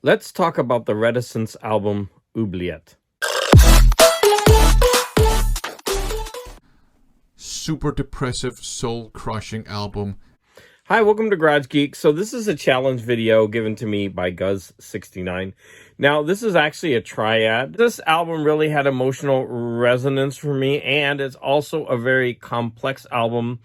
Let's talk about the Reticence album, Oubliette. Super depressive, soul-crushing album. Hi, welcome to Garage Geek. So this is a challenge video given to me by Guz69. Now, this is actually a triad. This album really had emotional resonance for me, and it's also a very complex album.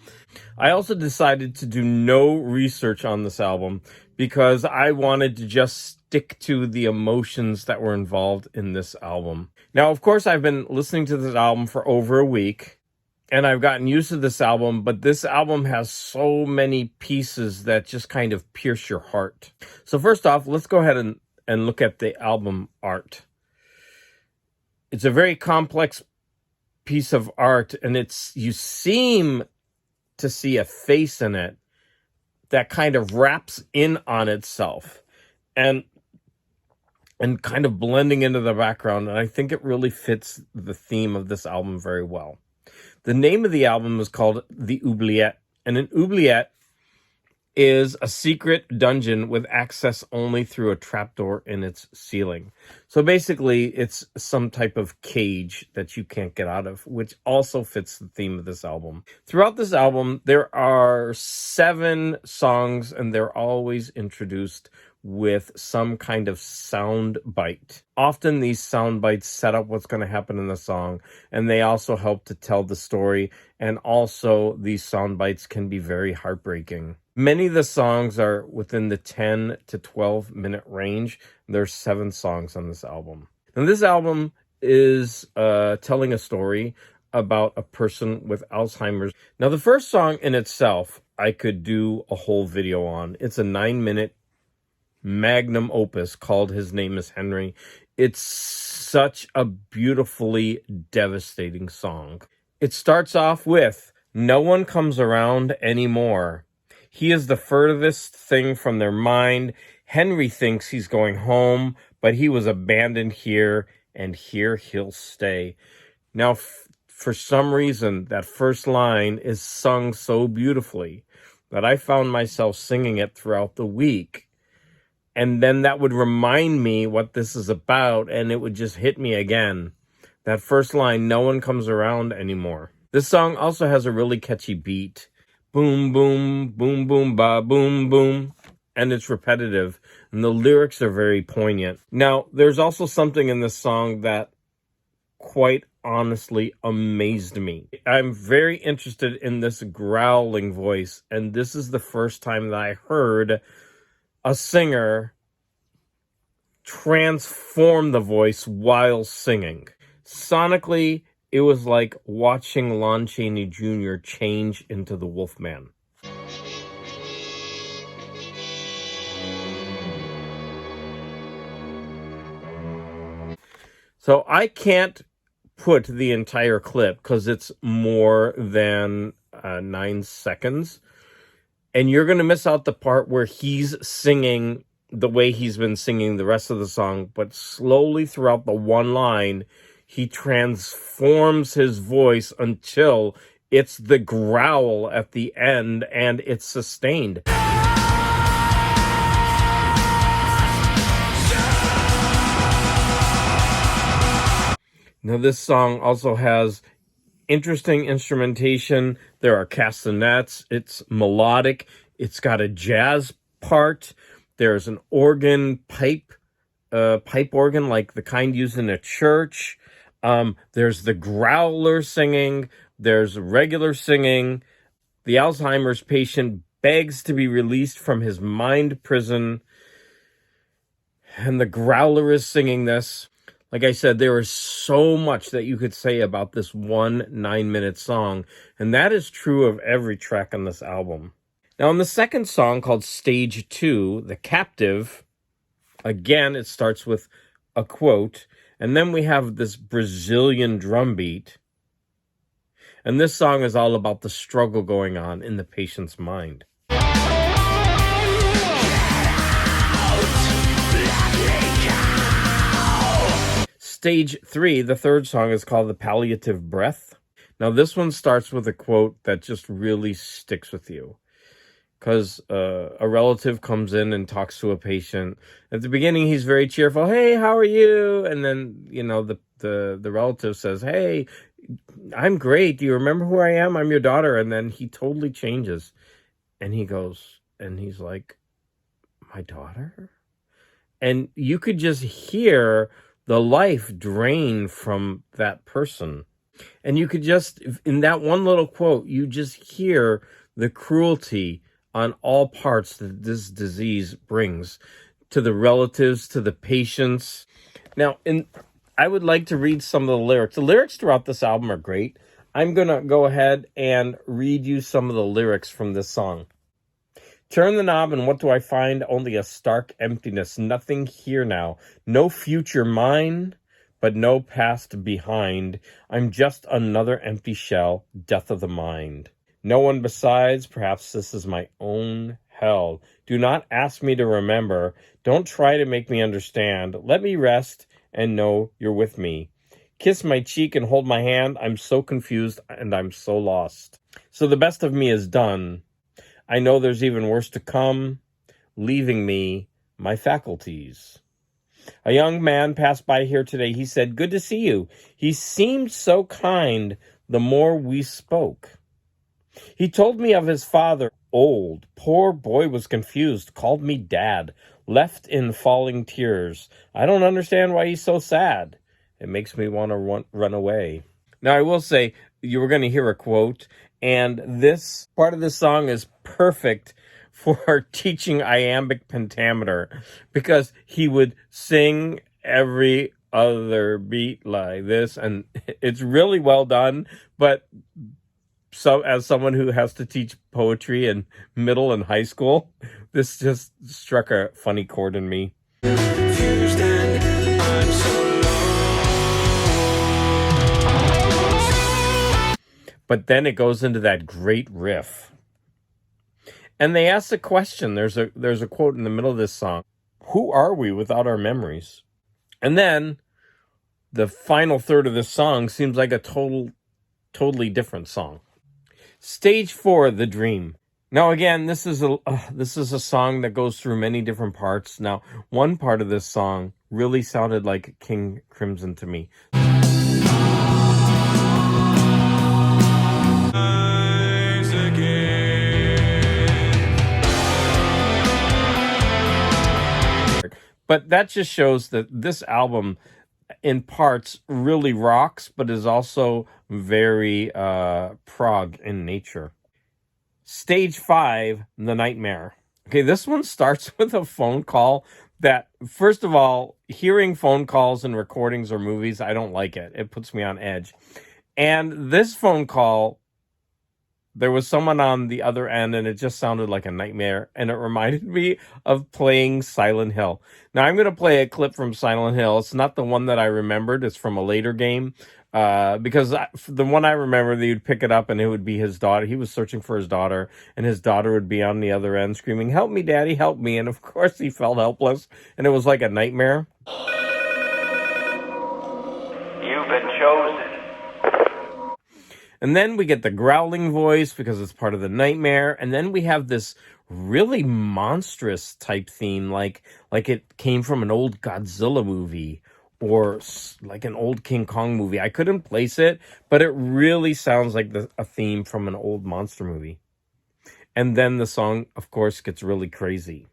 I also decided to do no research on this album because I wanted to just stick to the emotions that were involved in this album. Now, of course, I've been listening to this album for over a week, and I've gotten used to this album, but this album has so many pieces that just kind of pierce your heart. So first off, let's go ahead and look at the album art. It's a very complex piece of art, and you seem to see a face in it that kind of wraps in on itself and kind of blending into the background. And I think it really fits the theme of this album very well. The name of the album is called The Oubliette, and an oubliette is a secret dungeon with access only through a trapdoor in its ceiling. So basically, it's some type of cage that you can't get out of, which also fits the theme of this album. Throughout this album, there are 7 songs, and they're always introduced with some kind of sound bite. Often these sound bites set up what's going to happen in the song, and they also help to tell the story, and also these sound bites can be very heartbreaking. Many of the songs are within the 10 to 12 minute range. There's 7 songs on this album. And this album is telling a story about a person with Alzheimer's. Now, the first song in itself, I could do a whole video on. It's a 9-minute magnum opus called His Name is Henry. It's such a beautifully devastating song. It starts off with, "No one comes around anymore. He is the furthest thing from their mind. Henry thinks he's going home, but he was abandoned here, and here he'll stay." Now, for some reason, that first line is sung so beautifully that I found myself singing it throughout the week. And then that would remind me what this is about, and it would just hit me again. That first line, "No one comes around anymore." This song also has a really catchy beat. Boom, boom, boom, boom, ba, boom, boom. And it's repetitive, and the lyrics are very poignant. Now, there's also something in this song that quite honestly amazed me. I'm very interested in this growling voice, and this is the first time that I heard a singer transform the voice while singing. Sonically, it was like watching Lon Chaney Jr. change into the Wolfman. So I can't put the entire clip because it's more than 9 seconds. And you're going to miss out the part where he's singing the way he's been singing the rest of the song. But slowly throughout the one line, he transforms his voice until it's the growl at the end and it's sustained. Now, this song also has interesting instrumentation. There are castanets. It's melodic. It's got a jazz part. There's an organ, pipe organ, like the kind used in a church. There's the growler singing. There's regular singing. The Alzheimer's patient begs to be released from his mind prison, and the growler is singing this. Like I said, there is so much that you could say about this one 9-minute song, and that is true of every track on this album. Now, in the second song, called Stage 2, The Captive, again, it starts with a quote, and then we have this Brazilian drum beat, and this song is all about the struggle going on in the patient's mind. Stage 3, the third song, is called The Palliative Breath. Now, this one starts with a quote that just really sticks with you. because a relative comes in and talks to a patient. At the beginning, he's very cheerful. Hey, how are you? And then, the relative says, hey, I'm great. Do you remember who I am? I'm your daughter. And then he totally changes. And he's like, my daughter? And you could just hear the life drain from that person. And you could just, in that one little quote, you just hear the cruelty on all parts that this disease brings to the relatives, to the patients. Now, I would like to read some of the lyrics. The lyrics throughout this album are great. I'm going to go ahead and read you some of the lyrics from this song. Turn the knob and what do I find? Only a stark emptiness. Nothing here now. No future mine, but no past behind. I'm just another empty shell. Death of the mind. No one besides, perhaps this is my own hell. Do not ask me to remember. Don't try to make me understand. Let me rest and know you're with me. Kiss my cheek and hold my hand. I'm so confused and I'm so lost. So the best of me is done. I know there's even worse to come, leaving me my faculties. A young man passed by here today. He said, good to see you. He seemed so kind the more we spoke. He told me of his father, old. Poor boy was confused, called me dad, left in falling tears. I don't understand why he's so sad. It makes me want to run away. Now, I will say, you were going to hear a quote, and this part of the song is perfect for teaching iambic pentameter, because he would sing every other beat like this, and it's really well done, but so as someone who has to teach poetry in middle and high school, this just struck a funny chord in me. But then it goes into that great riff. And they ask the question, there's a quote in the middle of this song, who are we without our memories? And then the final third of this song seems like a totally different song. Stage 4, The Dream. Now again, this is a song that goes through many different parts. Now, one part of this song really sounded like King Crimson to me. But that just shows that this album, in parts, really rocks, but is also very prog in nature. Stage 5, The Nightmare. Okay, this one starts with a phone call that, first of all, hearing phone calls and recordings or movies, I don't like it. It puts me on edge. And this phone call, there was someone on the other end, and it just sounded like a nightmare, and it reminded me of playing Silent Hill. Now, I'm going to play a clip from Silent Hill. It's not the one that I remembered. It's from a later game, because the one I remember, they would pick it up, and it would be his daughter. He was searching for his daughter, and his daughter would be on the other end screaming, help me, Daddy, help me. And, of course, he felt helpless, and it was like a nightmare. You've been chosen. And then we get the growling voice because it's part of the nightmare. And then we have this really monstrous type theme, like it came from an old Godzilla movie or like an old King Kong movie. I couldn't place it, but it really sounds like a theme from an old monster movie. And then the song, of course, gets really crazy.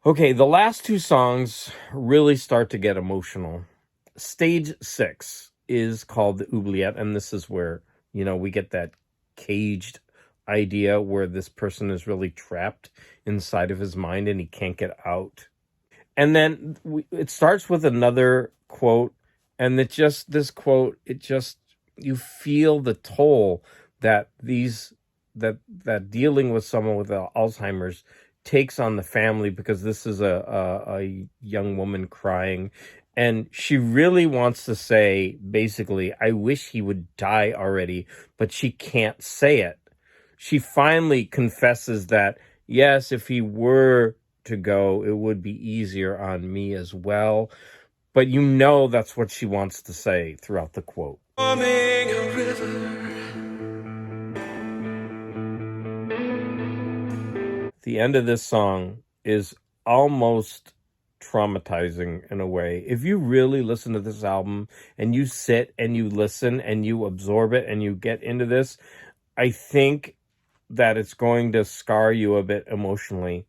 Okay, the last two songs really start to get emotional. Stage 6 is called the Oubliette, and this is where, we get that caged idea where this person is really trapped inside of his mind and he can't get out. And then it starts with another quote, and this quote, you feel the toll that that dealing with someone with Alzheimer's takes on the family, because this is a young woman crying, and she really wants to say, basically, I wish he would die already, but she can't say it. She finally confesses that, yes, if he were to go, it would be easier on me as well, but you know that's what she wants to say throughout the quote. Forming a river. The end of this song is almost traumatizing in a way. If you really listen to this album and you sit and you listen and you absorb it and you get into this, I think that it's going to scar you a bit emotionally.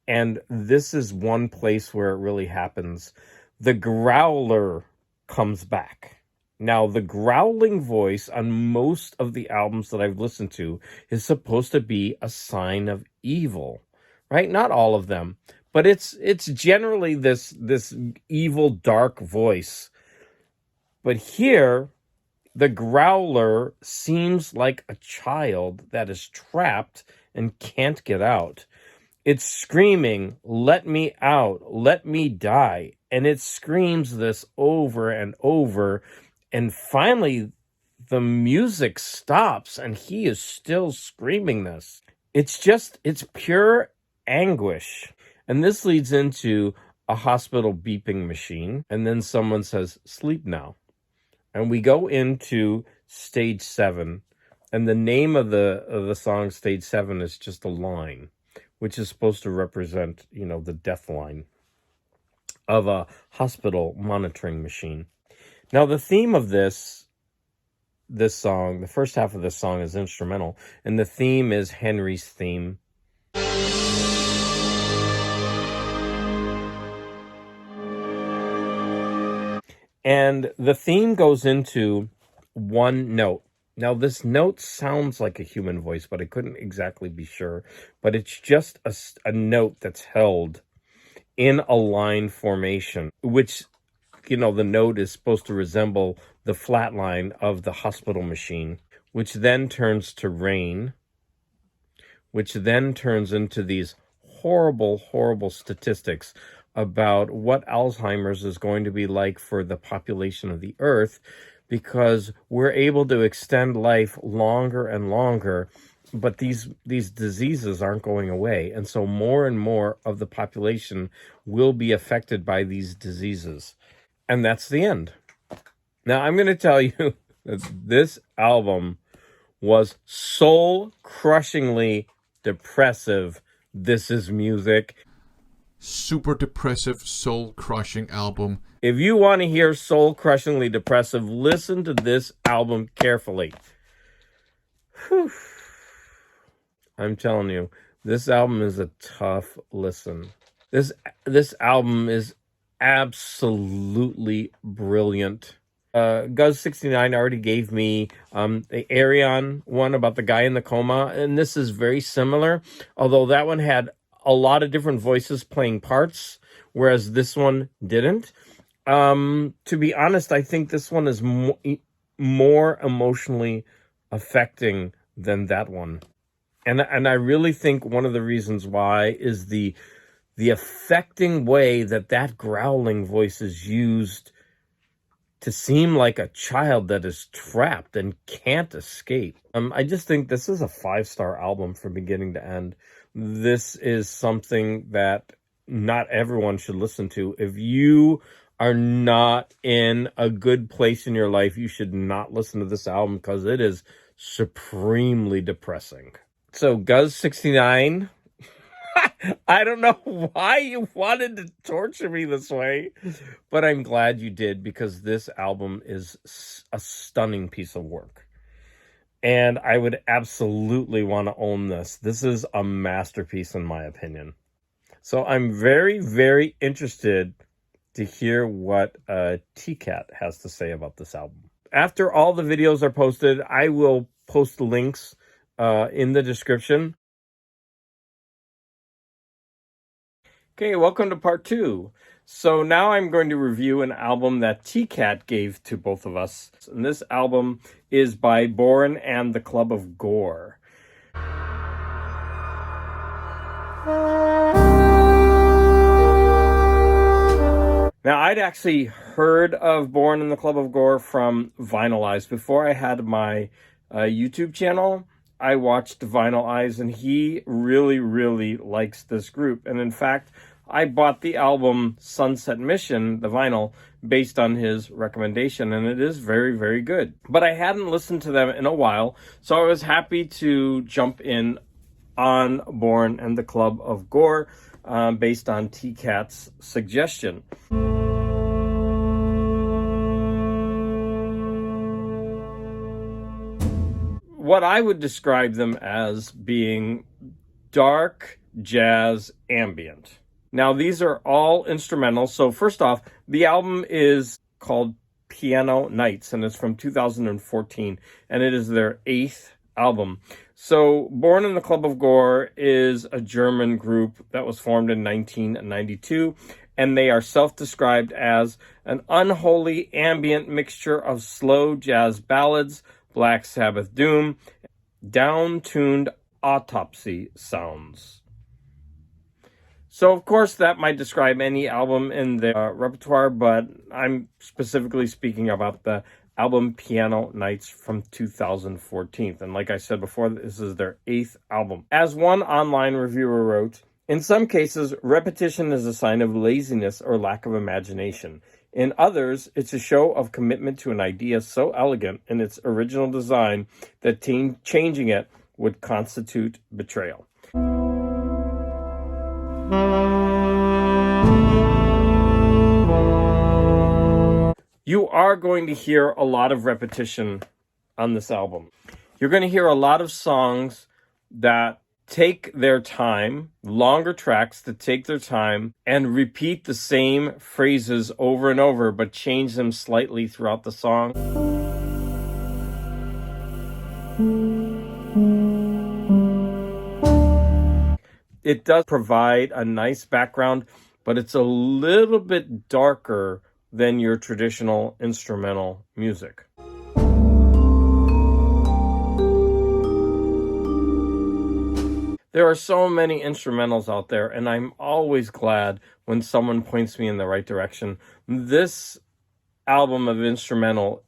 And this is one place where it really happens. The growler comes back. Now, the growling voice on most of the albums that I've listened to is supposed to be a sign of evil, right? Not all of them, but it's generally this evil, dark voice. But here, the growler seems like a child that is trapped and can't get out. It's screaming, "Let me out, let me die." And it screams this over and over. And finally, the music stops and he is still screaming this. It's pure anguish. And this leads into a hospital beeping machine. And then someone says, "Sleep now." And we go into stage 7. And the name of the song, stage 7, is just a line, which is supposed to represent, the death line of a hospital monitoring machine. Now, the theme of this song, the first half of this song is instrumental, and the theme is Henry's theme. And the theme goes into one note. Now, this note sounds like a human voice, but I couldn't exactly be sure. But it's just a note that's held in a line formation, which, the note is supposed to resemble the flat line of the hospital machine, which then turns to rain, which then turns into these horrible, horrible statistics about what Alzheimer's is going to be like for the population of the Earth, because we're able to extend life longer and longer, but these diseases aren't going away. And so more and more of the population will be affected by these diseases. And that's the end. Now, I'm going to tell you that this album was soul-crushingly depressive. This is music. Super depressive, soul-crushing album. If you want to hear soul-crushingly depressive, listen to this album carefully. Whew. I'm telling you, this album is a tough listen. This album is absolutely brilliant. Guz69 already gave me the Arion one about the guy in the coma, and this is very similar, although that one had a lot of different voices playing parts, whereas this one didn't. To be honest, I think this one is more emotionally affecting than that one. And I really think one of the reasons why is the affecting way that growling voice is used to seem like a child that is trapped and can't escape. I just think this is a 5-star album from beginning to end. This is something that not everyone should listen to. If you are not in a good place in your life, you should not listen to this album because it is supremely depressing. So Guz69, I don't know why you wanted to torture me this way, but I'm glad you did, because this album is a stunning piece of work. And I would absolutely want to own this. This is a masterpiece in my opinion. So I'm very, very interested to hear what Tcat has to say about this album. After all the videos are posted, I will post links in the description. Okay, welcome to part 2. So now I'm going to review an album that Tcat gave to both of us. And this album is by Bohren and the Club of Gore. Now, I'd actually heard of Bohren and the Club of Gore from Vinyl Eyes. Before I had my YouTube channel, I watched Vinyl Eyes, and he really, really likes this group. And in fact, I bought the album Sunset Mission, the vinyl, based on his recommendation, and it is very, very good. But I hadn't listened to them in a while, so I was happy to jump in on Bohren and the Club of Gore, based on Tcat's suggestion. What I would describe them as being dark jazz ambient. Now, these are all instrumental. So first off, the album is called Piano Nights, and it's from 2014, and it is their 8th album. So Bohren and the Club of Gore is a German group that was formed in 1992, and they are self-described as an unholy ambient mixture of slow jazz ballads, Black Sabbath doom, down-tuned autopsy sounds. So, of course, that might describe any album in their repertoire, but I'm specifically speaking about the album Piano Nights from 2014. And like I said before, this is their 8th album. As one online reviewer wrote, in some cases, repetition is a sign of laziness or lack of imagination. In others, it's a show of commitment to an idea so elegant in its original design that changing it would constitute betrayal. You are going to hear a lot of repetition on this album. You're going to hear a lot of songs that take their time, longer tracks that take their time, and repeat the same phrases over and over, but change them slightly throughout the song. It does provide a nice background, but it's a little bit darker than your traditional instrumental music. There are so many instrumentals out there, and I'm always glad when someone points me in the right direction. This album of instrumental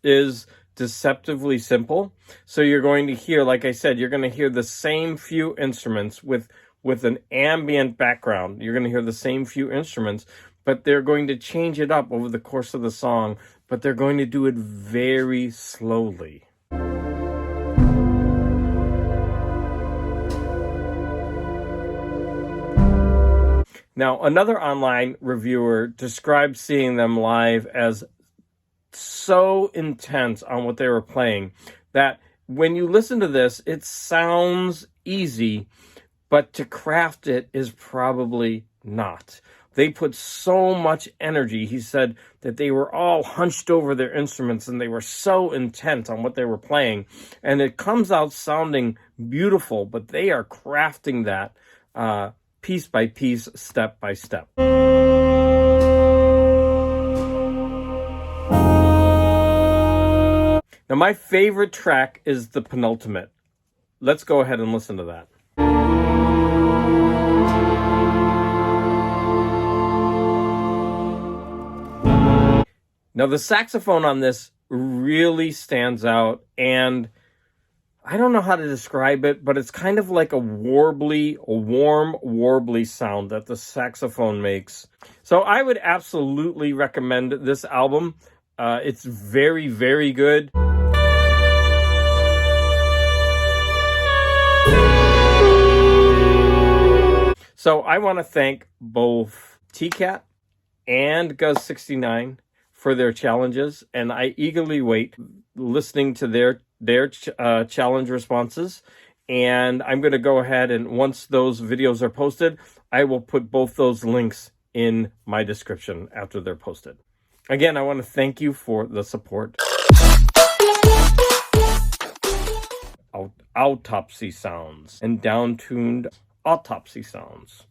is deceptively simple. So you're going to hear, like I said, you're going to hear the same few instruments with an ambient background. You're going to hear the same few instruments, but they're going to change it up over the course of the song, but they're going to do it very slowly. Now, another online reviewer described seeing them live as so intense on what they were playing that when you listen to this, it sounds easy, but to craft it is probably not. They put so much energy. He said that they were all hunched over their instruments and they were so intent on what they were playing. And it comes out sounding beautiful, but they are crafting that piece by piece, step by step. Now, my favorite track is the penultimate. Let's go ahead and listen to that. Now, the saxophone on this really stands out, and I don't know how to describe it, but it's kind of like a warm, warbly sound that the saxophone makes. So I would absolutely recommend this album. It's very, very good. So I want to thank both Tcat and Guz69 for their challenges, and I eagerly wait listening to their challenge responses. And I'm going to go ahead and once those videos are posted, I will put both those links in my description after they're posted. Again, I want to thank you for the support. Autopsy sounds and down-tuned autopsy sounds.